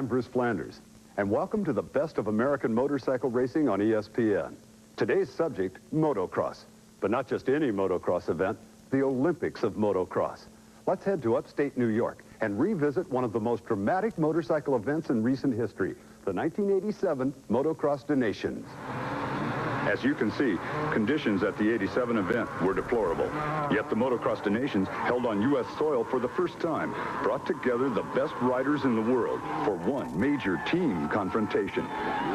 I'm Bruce Flanders, and welcome to the best of American motorcycle racing on ESPN. Today's subject, motocross, but not just any motocross event, the Olympics of motocross. Let's head to upstate New York and revisit one of the most dramatic motorcycle events in recent history, the 1987 Motocross des Nations. As you can see, conditions at the 87 event were deplorable. Yet the Motocross des Nations, held on U.S. soil for the first time, brought together the best riders in the world for one major team confrontation.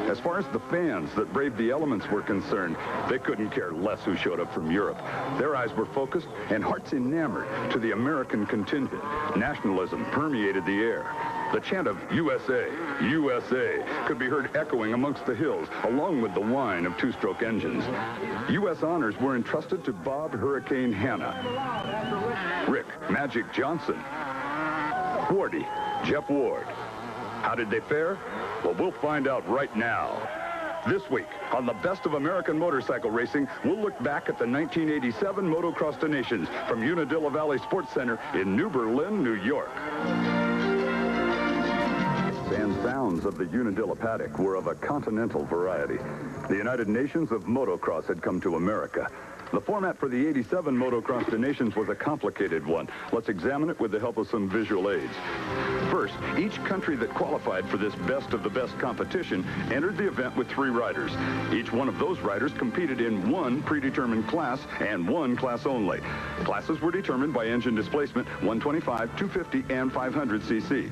As far as the fans that braved the elements were concerned, they couldn't care less who showed up from Europe. Their eyes were focused and hearts enamored to the American contingent. Nationalism permeated the air. The chant of USA, USA could be heard echoing amongst the hills, along with the whine of two-stroke engines. U.S. honors were entrusted to Bob Hurricane Hanna, Rick Magic Johnson, Wardy Jeff Ward. How did they fare? Well, we'll find out right now. This week, on the best of American motorcycle racing, we'll look back at the 1987 Motocross des Nations from Unadilla Valley Sports Center in New Berlin, New York. And sounds of the Unadilla paddock were of a continental variety. The United Nations of Motocross had come to America. The format for the 87 Motocross des Nations was a complicated one. Let's examine it with the help of some visual aids. First, each country that qualified for this best of the best competition entered the event with 3 riders. Each one of those riders competed in one predetermined class and one class only. Classes were determined by engine displacement, 125, 250, and 500 cc.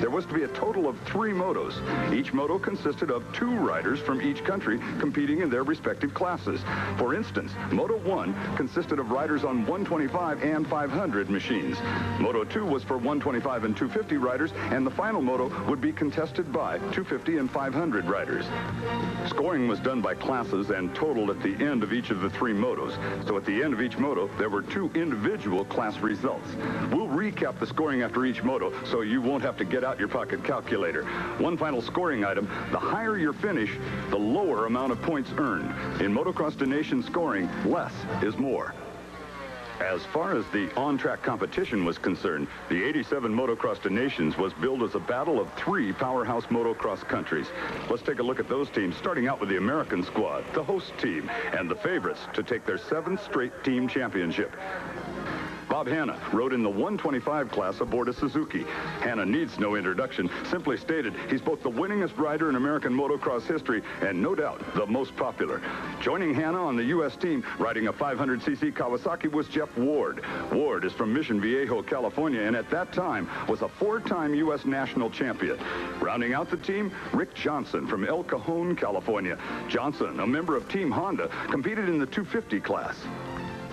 There was to be a total of 3 motos. Each moto consisted of 2 riders from each country competing in their respective classes. For instance, Moto 1 consisted of riders on 125 and 500 machines. Moto 2 was for 125 and 250 riders, and the final moto would be contested by 250 and 500 riders. Scoring was done by classes and totaled at the end of each of the 3 motos. So at the end of each moto, there were 2 individual class results. We'll recap the scoring after each moto, so you won't have to get out your pocket calculator. One final scoring item: the higher your finish, the lower amount of points earned. In Motocross des Nations scoring, less is more. As far as the on-track competition was concerned, the 87 Motocross des Nations was billed as a battle of 3 powerhouse motocross countries. Let's take a look at those teams, starting out with the American squad, the host team, and the favorites to take their 7th straight team championship. Bob Hanna rode in the 125 class aboard a Suzuki. Hanna needs no introduction. Simply stated, he's both the winningest rider in American motocross history and no doubt the most popular. Joining Hanna on the U.S. team, riding a 500cc Kawasaki, was Jeff Ward. Ward is from Mission Viejo, California, and at that time was a 4-time U.S. national champion. Rounding out the team, Rick Johnson from El Cajon, California. Johnson, a member of Team Honda, competed in the 250 class.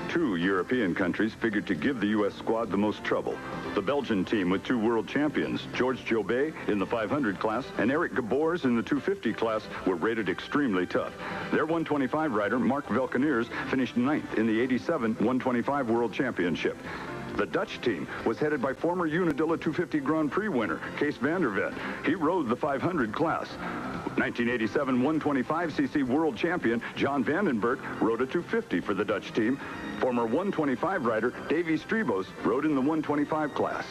2 European countries figured to give the U.S. squad the most trouble. The Belgian team with 2 world champions, George Jobet in the 500 class and Eric Gabors in the 250 class, were rated extremely tough. Their 125 rider, Mark Velkeniers, finished 9th in the 87 125 World Championship. The Dutch team was headed by former Unadilla 250 Grand Prix winner, Kees van der Vet. He rode the 500 class. 1987 125cc world champion John Vandenberg rode a 250 for the Dutch team. Former 125 rider Davy Strebos rode in the 125 class.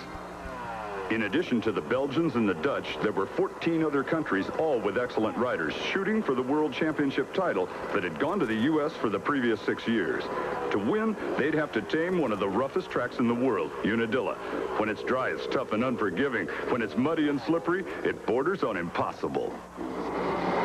In addition to the Belgians and the Dutch, there were 14 other countries, all with excellent riders, shooting for the World Championship title that had gone to the U.S. for the previous 6 years. To win, they'd have to tame one of the roughest tracks in the world, Unadilla. When it's dry, it's tough and unforgiving. When it's muddy and slippery, it borders on impossible.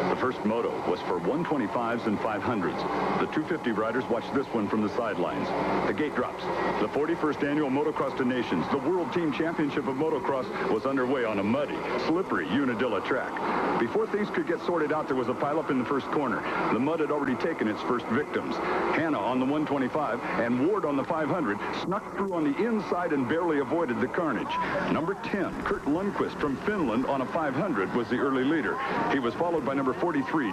The first moto was for 125s and 500s. The 250 riders watched this one from the sidelines. The gate drops. The 41st annual Motocross des Nations, the World Team Championship of Motocross, was underway on a muddy, slippery Unadilla track. Before things could get sorted out, there was a pileup in the first corner. The mud had already taken its first victims. Hanna on the 125 and Ward on the 500 snuck through on the inside and barely avoided the carnage. Number 10, Kurt Lundqvist from Finland on a 500 was the early leader. He was followed by number 43,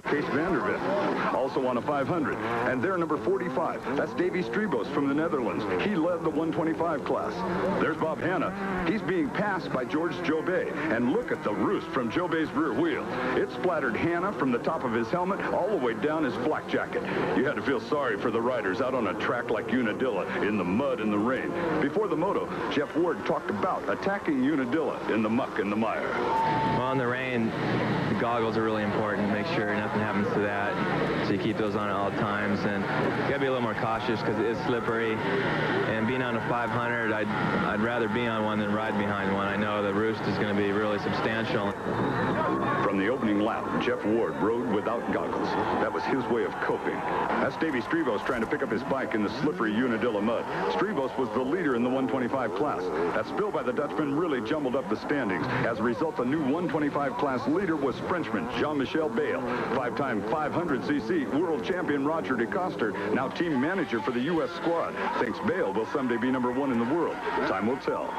Kees van der Vet, also on a 500. And there, number 45, that's Davy Strebos from the Netherlands. He led the 125 class. There's Bob Hanna. He's being passed by George Jobet. And look at the roost from Jobet's rear wheel. It splattered Hanna from the top of his helmet all the way down his flak jacket. You had to feel sorry for the riders out on a track like Unadilla in the mud and the rain. Before the moto, Jeff Ward talked about attacking Unadilla in the muck and the mire. Well, in the rain, the goggles are really important. Make sure nothing happens to that. So you keep those on at all times. And you got to be a little more cautious because it is slippery. And being on a 500, I'd rather be on one than ride behind one. I know the roost is going to be really substantial. From the opening lap, Jeff Ward rode without goggles. That was his way of coping. That's Davey Strivos trying to pick up his bike in the slippery Unadilla mud. Strivos was the leader in the 125 class. That spill by the Dutchman really jumbled up the standings. As a result, the new 125 class leader was Frenchman Jean-Michel Bale. Five-time 500cc world champion Roger DeCoster, now team manager for the U.S. squad, thinks Bale will someday be #1 in the world. Time will tell.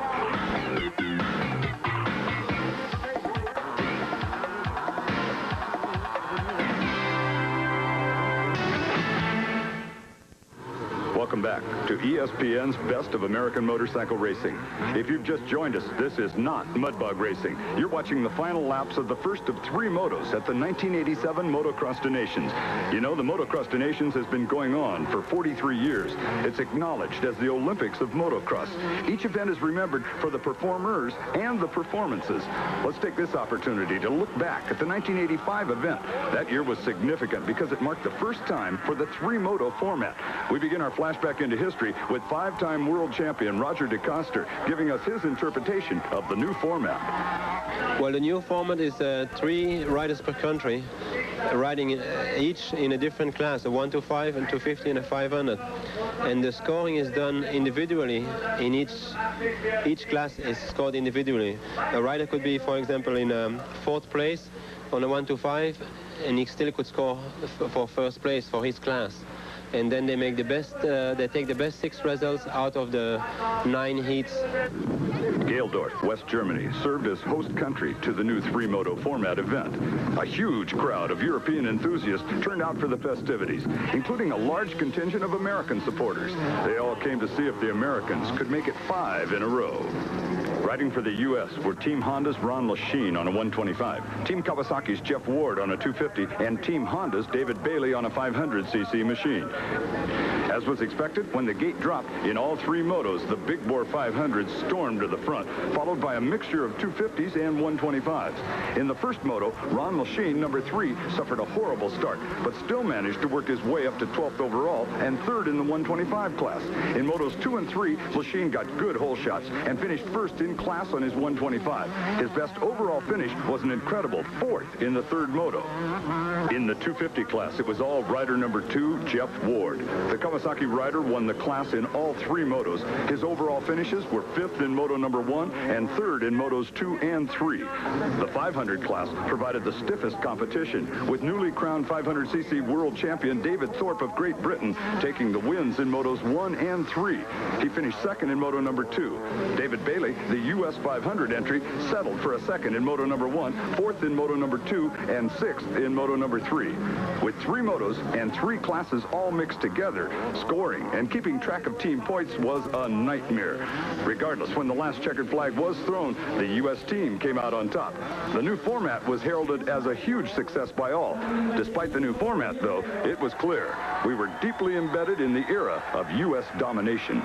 Welcome back to ESPN's Best of American Motorcycle Racing. If you've just joined us, this is not Mudbug Racing. You're watching the final laps of the first of 3 motos at the 1987 Motocross des Nations. You know, the Motocross des Nations has been going on for 43 years. It's acknowledged as the Olympics of motocross. Each event is remembered for the performers and the performances. Let's take this opportunity to look back at the 1985 event. That year was significant because it marked the first time for the 3-moto format. We begin our flashback into history with 5-time world champion Roger DeCoster giving us his interpretation of the new format. Well, the new format is 3 riders per country, riding each in a different class, a 125, and 250, and a 500. And the scoring is done individually. In each class is scored individually. A rider could be, for example, in 4th place on a 125, and he still could score for 1st place for his class. And then they make the best, they take the best 6 results out of the 9 heats. Geldorf, West Germany, served as host country to the new 3-moto format event. A huge crowd of European enthusiasts turned out for the festivities, including a large contingent of American supporters. They all came to see if the Americans could make it 5 in a row. Riding for the U.S. were Team Honda's Ron Lachine on a 125, Team Kawasaki's Jeff Ward on a 250, and Team Honda's David Bailey on a 500cc machine. As was expected, when the gate dropped, in all 3 motos, the big bore 500s stormed to the front, followed by a mixture of 250s and 125s. In the first moto, Ron Lachine, #3, suffered a horrible start, but still managed to work his way up to 12th overall and 3rd in the 125 class. In motos 2 and 3, Lachine got good hole shots and finished 1st in class on his 125. His best overall finish was an incredible 4th in the 3rd moto. In the 250 class, it was all rider #2, Jeff Ward. The Kawasaki rider won the class in all 3 motos. His overall finishes were 5th in moto #1 and 3rd in motos 2 and 3. The 500 class provided the stiffest competition, with newly crowned 500cc world champion David Thorpe of Great Britain taking the wins in motos 1 and 3. He finished 2nd in moto #2. David Bailey, the U.S. 500 entry, settled for a 2nd in moto #1, 4th in moto #2, and 6th in moto #3. With 3 motos and 3 classes all mixed together, scoring and keeping track of team points was a nightmare. Regardless, when the last checkered flag was thrown, the U.S. team came out on top. The new format was heralded as a huge success by all. Despite the new format, though, it was clear we were deeply embedded in the era of U.S. domination.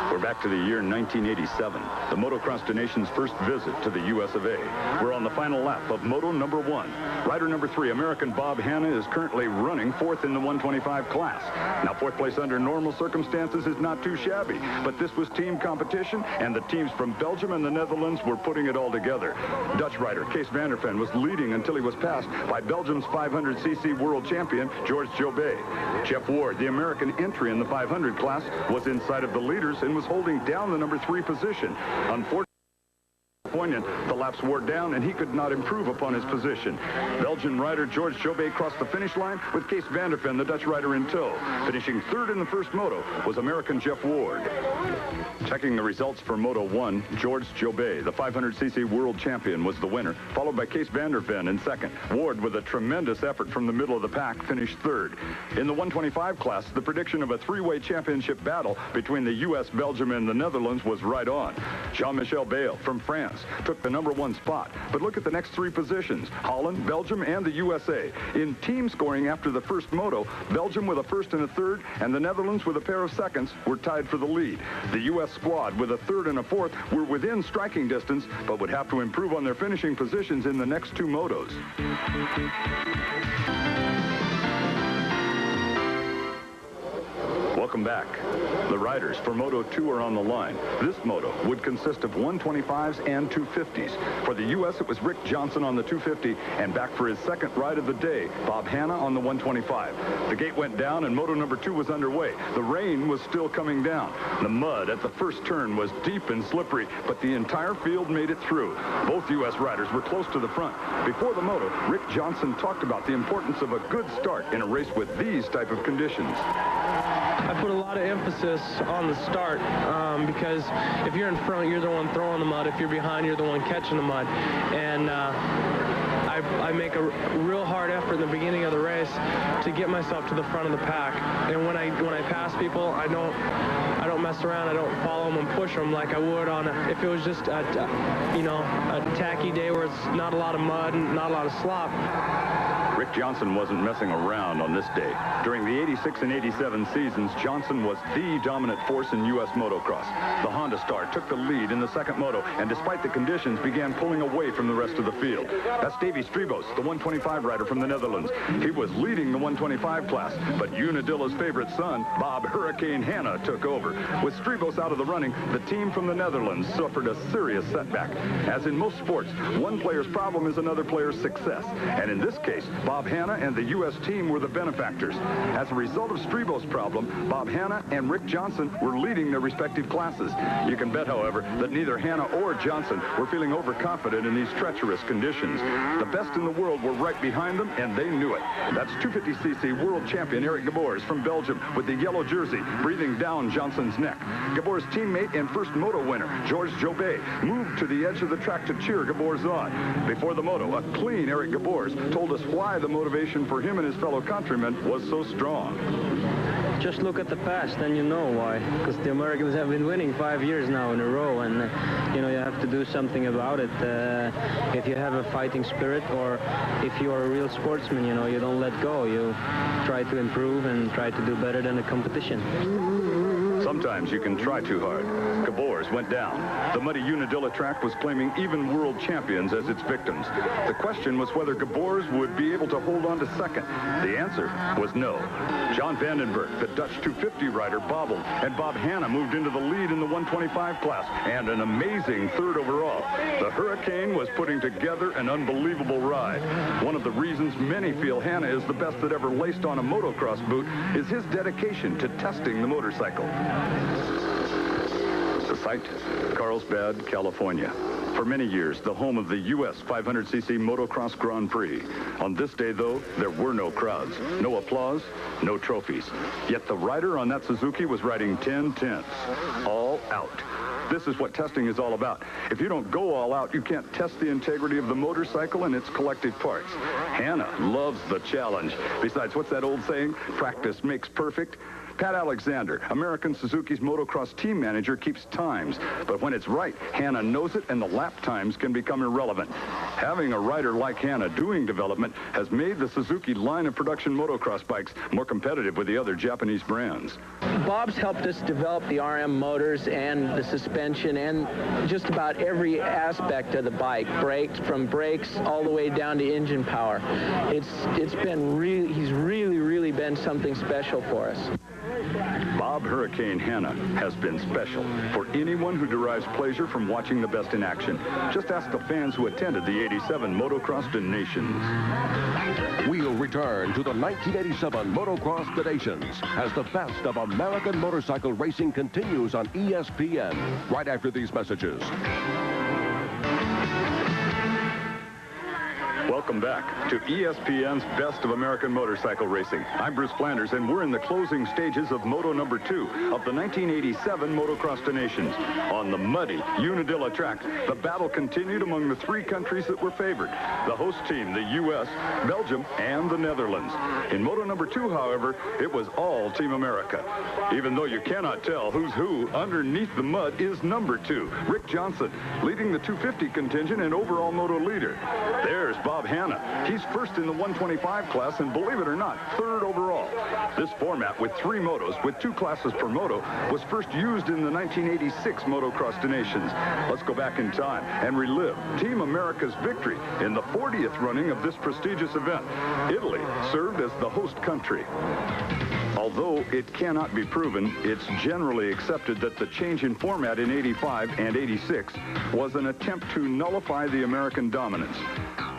We're back to the year 1987, the Motocross des Nations' first visit to the U.S.A. We're on the final lap of Moto #1. Rider #3, American Bob Hanna, is currently running 4th in the 125 class. Now, 4th place under normal circumstances is not too shabby, but this was team competition, and the teams from Belgium and the Netherlands were putting it all together. Dutch rider Kees van der Ven was leading until he was passed by Belgium's 500cc world champion, George Jobé. Jeff Ward, the American entry in the 500 class, was inside of the leaders and was holding down the #3 position. Unfortunately, the laps wore down, and he could not improve upon his position. Belgian rider George Jobé crossed the finish line with Kees van der Ven, the Dutch rider, in tow. Finishing 3rd in the first moto was American Jeff Ward. Checking the results for Moto 1, George Jobé, the 500cc world champion, was the winner, followed by Kees van der Ven in 2nd. Ward, with a tremendous effort from the middle of the pack, finished 3rd. In the 125 class, the prediction of a 3-way championship battle between the U.S., Belgium, and the Netherlands was right on. Jean-Michel Bale from France took the #1 spot. But look at the next 3 positions: Holland, Belgium, and the USA. In team scoring after the first moto, Belgium with a first and a third, and the Netherlands with a pair of seconds were tied for the lead. The U.S. squad with a third and a fourth were within striking distance, but would have to improve on their finishing positions in the next 2 motos. Welcome back. The riders for Moto 2 are on the line. This moto would consist of 125s and 250s. For the U.S., it was Rick Johnson on the 250, and back for his second ride of the day, Bob Hanna on the 125. The gate went down, and Moto number 2 was underway. The rain was still coming down. The mud at the first turn was deep and slippery, but the entire field made it through. Both U.S. riders were close to the front. Before the moto, Rick Johnson talked about the importance of a good start in a race with these type of conditions. I put a lot of emphasis on the start because if you're in front, you're the one throwing the mud. If you're behind, you're the one catching the mud. And I make a real hard effort in the beginning of the race to get myself to the front of the pack. And when I pass people, I don't mess around. I don't follow them and push them like I would on if it was just a tacky day where it's not a lot of mud and not a lot of slop. Rick Johnson wasn't messing around on this day. During the 86 and 87 seasons, Johnson was the dominant force in U.S. motocross. The Honda star took the lead in the second moto, and despite the conditions, began pulling away from the rest of the field. That's Davy Strebos, the 125 rider from the Netherlands. He was leading the 125 class, but Unadilla's favorite son, Bob Hurricane Hanna, took over. With Strebos out of the running, the team from the Netherlands suffered a serious setback. As in most sports, one player's problem is another player's success. And in this case, Bob Hanna and the U.S. team were the benefactors. As a result of Strebos' problem, Bob Hanna and Rick Johnson were leading their respective classes. You can bet, however, that neither Hanna or Johnson were feeling overconfident in these treacherous conditions. The best in the world were right behind them, and they knew it. That's 250cc world champion Eric Gabors from Belgium with the yellow jersey breathing down Johnson's neck. Gabors' teammate and first moto winner, Georges Jobet, moved to the edge of the track to cheer Gabors on. Before the moto, a clean Eric Gabors told us why the motivation for him and his fellow countrymen was so strong. Just look at the past and you know why. Because the Americans have been winning 5 years now in a row, and you have to do something about it. If you have a fighting spirit, or if you're a real sportsman, you don't let go. You try to improve and try to do better than the competition. Sometimes you can try too hard. Gabors went down. The muddy Unadilla track was claiming even world champions as its victims. The question was whether Gabors would be able to hold on to second. The answer was no. John Vandenberg, the Dutch 250 rider, bobbled, and Bob Hanna moved into the lead in the 125 class, and an amazing third overall. The Hurricane was putting together an unbelievable ride. One of the reasons many feel Hanna is the best that ever laced on a motocross boot is his dedication to testing the motorcycle. The site, Carlsbad, California. For many years, the home of the U.S. 500cc Motocross Grand Prix. On this day, though, there were no crowds, no applause, no trophies. Yet the rider on that Suzuki was riding 10/10, all out. This is what testing is all about. If you don't go all out, you can't test the integrity of the motorcycle and its collective parts. Hanna loves the challenge. Besides, what's that old saying? Practice makes perfect. Pat Alexander, American Suzuki's motocross team manager, keeps times. But when it's right, Hanna knows it, and the lap times can become irrelevant. Having a rider like Hanna doing development has made the Suzuki line of production motocross bikes more competitive with the other Japanese brands. Bob's helped us develop the RM motors and the suspension and just about every aspect of the bike, from brakes all the way down to engine power. It's been he's really been something special for us. Bob Hurricane Hanna has been special for anyone who derives pleasure from watching the best in action. Just ask the fans who attended the 87 Motocross the Nations. We'll return to the 1987 Motocross the Nations as the best of American motorcycle racing continues on ESPN right after these messages. Welcome Welcome back to ESPN's Best of American Motorcycle Racing. I'm Bruce Flanders, and we're in the closing stages of Moto number 2 of the 1987 Motocross to Nations. On the muddy Unadilla track, the battle continued among the 3 countries that were favored. The host team, the U.S., Belgium, and the Netherlands. In Moto number 2, however, it was all Team America. Even though you cannot tell who's who, underneath the mud is number 2, Rick Johnson, leading the 250 contingent and overall moto leader. There's Bob Hanna. He's first in the 125 class, and believe it or not, 3rd overall. This format with 3 motos, with 2 classes per moto, was first used in the 1986 Motocross to Nations. Let's go back in time and relive Team America's victory in the 40th running of this prestigious event. Italy served as the host country. Although it cannot be proven, it's generally accepted that the change in format in 85 and 86 was an attempt to nullify the American dominance.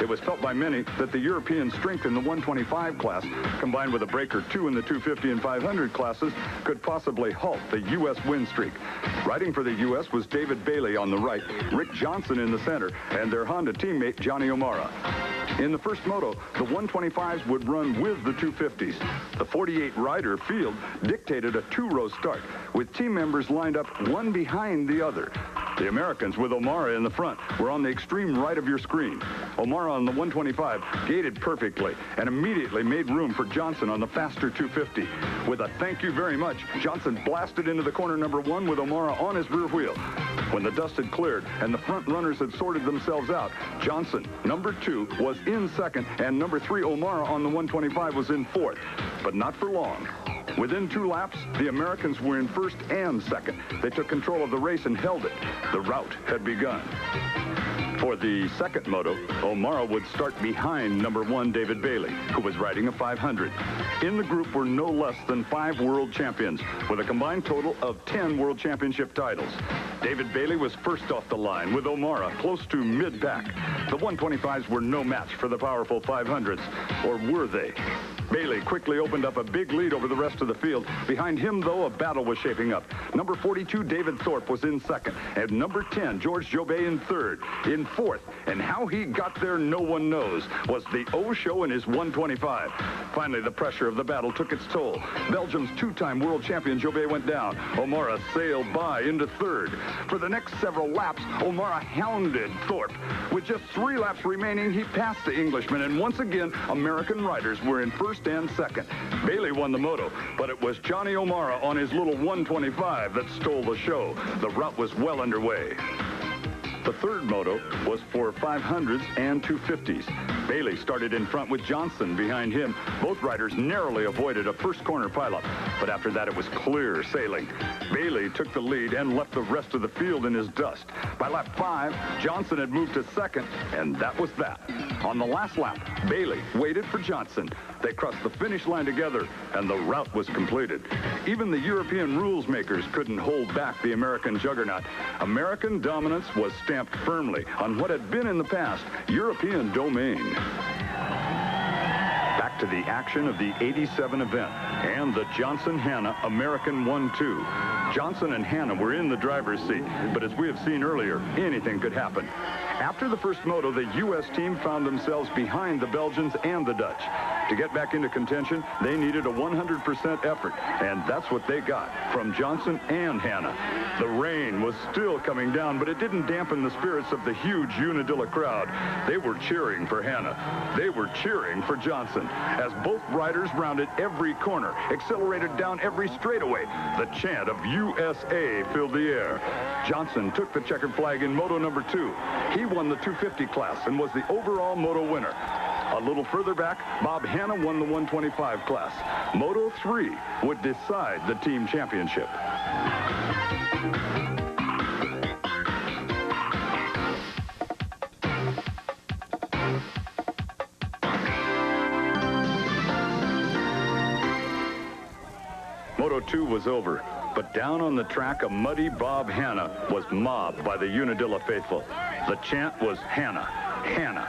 It was felt by many that the European strength in the 125 class, combined with a break or 2 in the 250 and 500 classes, could possibly halt the U.S. win streak. Riding for the U.S. was David Bailey on the right, Rick Johnson in the center, and their Honda teammate, Johnny O'Mara. In the first moto, the 125s would run with the 250s. The 48-rider field dictated a 2-row start, with team members lined up one behind the other. The Americans, with O'Mara in the front, were on the extreme right of your screen. O'Mara on the 125 gated perfectly and immediately made room for Johnson on the faster 250. With a thank you very much, Johnson blasted into the corner number 1 with O'Mara on his rear wheel. When the dust had cleared and the front runners had sorted themselves out, Johnson, number 2, was in 2nd, and number 3, O'Mara on the 125, was in 4th. But not for long. Within 2 laps, the Americans were in 1st and 2nd. They took control of the race and held it. The rout had begun. For the second moto, O'Mara would start behind number 1, David Bailey, who was riding a 500. In the group were no less than 5 world champions, with a combined total of 10 world championship titles. David Bailey was first off the line, with O'Mara close to mid-pack. The 125s were no match for the powerful 500s, or were they? Bailey quickly opened up a big lead over the rest of the field. Behind him, though, a battle was shaping up. Number 42, David Thorpe, was in 2nd, and number 10, George Jobet, in 3rd. In 4th, and how he got there no one knows, was the O-Show in his 125. Finally, the pressure of the battle took its toll. Belgium's 2-time world champion Jobet went down. O'Mara sailed by into 3rd. For the next several laps, O'Mara hounded Thorpe. With just 3 laps remaining, he passed the Englishman, and once again, American riders were in 1st and 2nd. Bailey won the moto, but it was Johnny O'Mara on his little 125 that stole the show. The rout was well underway. The third moto was for 500s and 250s. Bailey started in front with Johnson behind him. Both riders narrowly avoided a first corner pileup, but after that it was clear sailing. Bailey took the lead and left the rest of the field in his dust. By lap 5, Johnson had moved to 2nd, and that was that. On the last lap, Bailey waited for Johnson. They crossed the finish line together, and the rout was completed. Even the European rules makers couldn't hold back the American juggernaut. American dominance was stamped firmly on what had been in the past European domain. Back to the action of the 87 event and the Johnson-Hanna American 1-2. Johnson and Hanna were in the driver's seat, but as we have seen earlier, anything could happen. After the first moto, the U.S. team found themselves behind the Belgians and the Dutch. To get back into contention, they needed a 100% effort, and that's what they got from Johnson and Hanna. The rain was still coming down, but it didn't dampen the spirits of the huge Unadilla crowd. They were cheering for Hanna. They were cheering for Johnson. As both riders rounded every corner, accelerated down every straightaway, the chant of U.S.A. filled the air. Johnson took the checkered flag in moto number 2. He won the 250 class and was the overall moto winner. A little further back, Bob Hanna won the 125 class. Moto 3 would decide the team championship. Moto 2 was over, but down on the track, a muddy Bob Hanna was mobbed by the Unadilla faithful. The chant was Hanna, Hanna.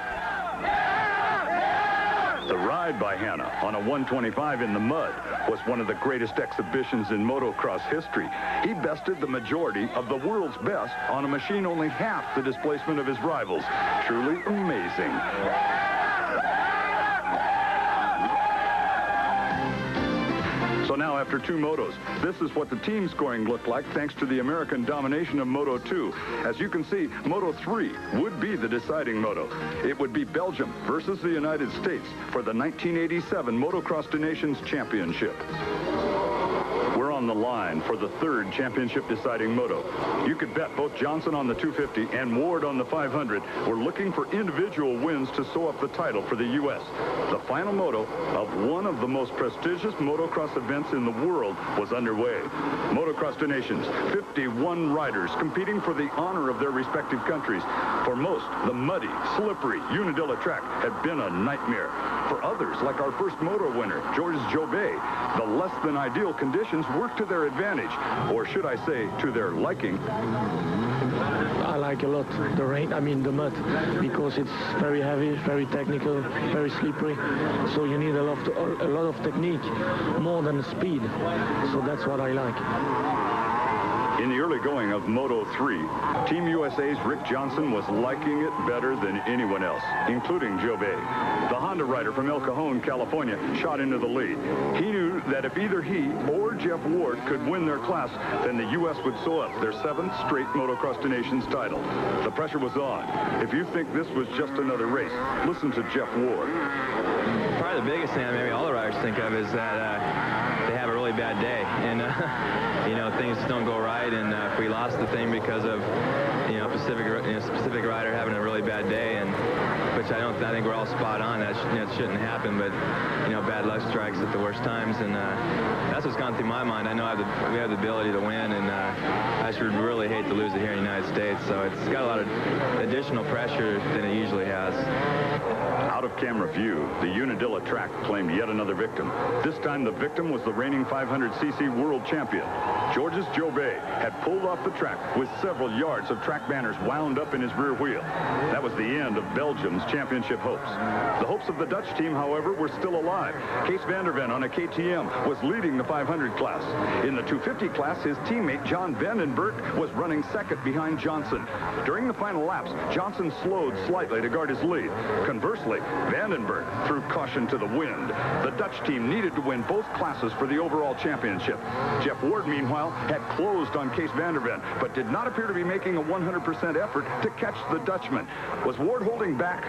The ride by Hanna on a 125 in the mud was one of the greatest exhibitions in motocross history. He bested the majority of the world's best on a machine only half the displacement of his rivals. Truly amazing. now, after 2 motos, this is what the team scoring looked like thanks to the American domination of Moto 2. As you can see, Moto 3 would be the deciding moto. It would be Belgium versus the United States for the 1987 Motocross des Nations Championship. We're on the line for the 3rd championship deciding moto. You could bet both Johnson on the 250 and Ward on the 500 were looking for individual wins to sew up the title for the U.S. The final moto of one of the most prestigious motocross events in the world was underway. Motocross des Nations, 51 riders competing for the honor of their respective countries. For most, the muddy, slippery Unadilla track had been a nightmare. For others, like our first moto winner, Georges Jobet, the less than ideal conditions worked to their advantage, or should I say, to their liking. I like a lot the rain, the mud, because it's very heavy, very technical, very slippery. So you need a lot of technique, more than speed. So that's what I like. In the early going of Moto 3, Team USA's Rick Johnson was liking it better than anyone else, including Jobet. The Honda rider from El Cajon, California, shot into the lead. He knew that if either he or Jeff Ward could win their class, then the U.S. would sew up their 7th straight Motocross des Nations title. The pressure was on. If you think this was just another race, listen to Jeff Ward. Probably the biggest thing that maybe all the riders think of is that they have a really bad day, and things don't go right, and if we lost the thing because of specific rider having a really bad day, and which I think we're all spot on. That shouldn't happen, but bad luck strikes at the worst times, and that's what's gone through my mind. I know we have the ability to win, and I should really hate to lose it here in the United States, so it's got a lot of additional pressure than it usually has. Out of camera view, the Unadilla track claimed yet another victim. This time the victim was the reigning 500cc world champion. Georges Jobet had pulled off the track with several yards of track banners wound up in his rear wheel. That was the end of Belgium's championship hopes. The hopes of the Dutch team, however, were still alive. Kees van der Ven on a KTM was leading the 500 class. In the 250 class, his teammate John Vandenberg was running second behind Johnson. During the final laps, Johnson slowed slightly to guard his lead. Conversely, Vandenberg threw caution to the wind. The Dutch team needed to win both classes for the overall championship. Jeff Ward, meanwhile, had closed on Kees van der Ven, but did not appear to be making a 100% effort to catch the Dutchman. Was Ward holding back?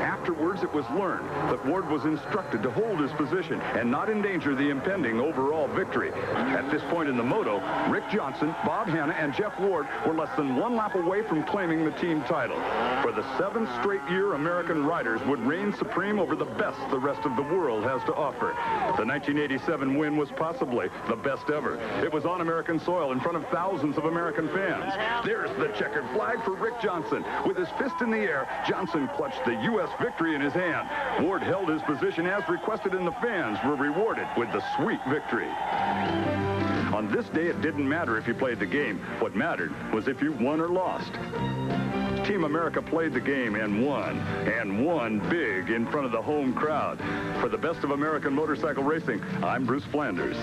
Afterwards, it was learned that Ward was instructed to hold his position and not endanger the impending overall victory. At this point in the moto, Rick Johnson, Bob Hanna, and Jeff Ward were less than 1 lap away from claiming the team title. For the 7th straight year, American riders would reign supreme over the best the rest of the world has to offer. The 1987 win was possibly the best ever. It was on American soil in front of thousands of American fans. There's the checkered flag for Rick Johnson. With his fist in the air, Johnson clutched the U.S. victory in his hand. Ward held his position as requested, and the fans were rewarded with the sweet victory. On this day, it didn't matter if you played the game. What mattered was if you won or lost. Team America played the game and won big in front of the home crowd. For the best of American motorcycle racing, I'm Bruce Flanders.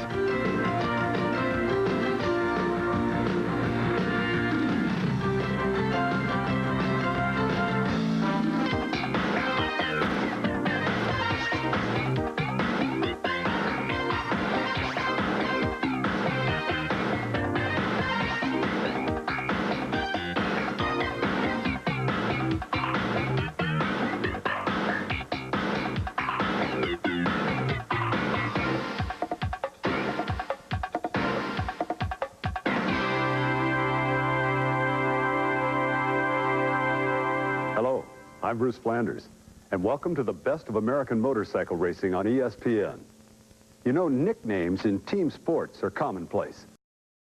Hello, I'm Bruce Flanders, and welcome to the best of American motorcycle racing on ESPN. You know, nicknames in team sports are commonplace.